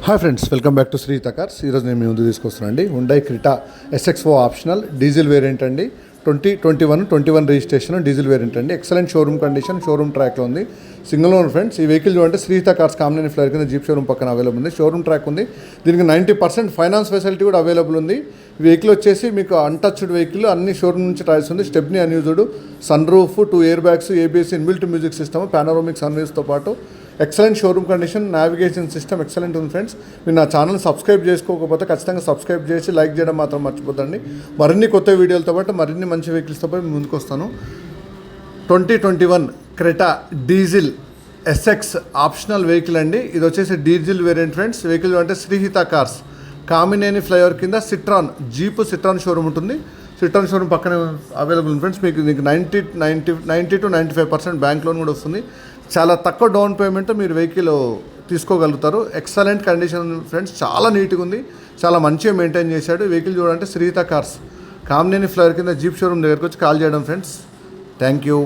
Hi friends, welcome back to Shritha cars. ఈరోజు నేను మీ ముందు తీసుకొస్తున్నానండి Hyundai Creta SX4 optional diesel variant అండి. 2021 రిజిస్ట్రేషన్ డీజిల్ వేరియంట్ అండి. ఎక్సలెంట్ షోరూమ్ కండిషన్, షోరూమ్ ట్రాక్లో ఉంది. Single owner friends. ఈ వెహికల్ చూడంటే శ్రీత కార్స్ కామినేని ఫ్లైర్ కింద జీప్ షోరూమ్ పక్కన అవైలబుల్ ఉంది. షోరూమ్ ట్రాక్ ఉంది. దీనికి 90% ఫైనాన్స్ ఫెసిలిటీ కూడా అవైలబుల్ ఉంది. ఈ వెహికల్ వచ్చేసి మీకు అన్టచ్డ్ వెహికల్, అన్ని షోరూమ్ నుంచి ట్రాయల్స్ ఉంది. Stepney unused, sun roof, 2 air bags, ABS inbuilt music system, panoramic sun రూఫ్తో పాటు excellent showroom condition, navigation system excellent ఉంది ఫ్రెండ్స్. మీరు నా ఛానల్ సబ్స్క్రైబ్ చేసుకోకపోతే ఖచ్చితంగా సబ్స్క్రైబ్ చేసి లైక్ చేయడం మాత్రం మర్చిపోద్దండి. మరిన్ని కొత్త వీడియోలతో పాటు మరిన్ని మంచి వెహికల్స్తో పాటు ముందుకు వస్తాను. 2021 Creta diesel SX optional vehicle అండి. ఇది వచ్చేసి డీజిల్ వేరియంట్ ఫ్రెండ్స్. వెహికల్ అంటే శ్రీహిత కార్స్ కామినేని ఫ్లైఓవర్ కింద జీప్ సిట్రాన్ షోరూమ్ ఉంటుంది. సిట్రాన్ షోరూమ్ పక్కనే అవైలబుల్ ఉంది ఫ్రెండ్స్. మీకు 90 to 95% బ్యాంక్ లోన్ కూడా వస్తుంది. చాలా తక్కువ డౌన్ పేమెంట్తో మీరు వెహికల్ తీసుకోగలుగుతారు. ఎక్సలెంట్ కండిషన్ ఫ్రెండ్స్, చాలా నీట్గా ఉంది, చాలా మంచిగా మెయింటైన్ చేశాడు. వెహికల్ చూడంటే శ్రీహిత కార్స్ కామినేని ఫ్లైఓవర్ కింద జీప్ షోరూమ్ దగ్గరకు వచ్చి కాల్ చేయడం ఫ్రెండ్స్. Thank you.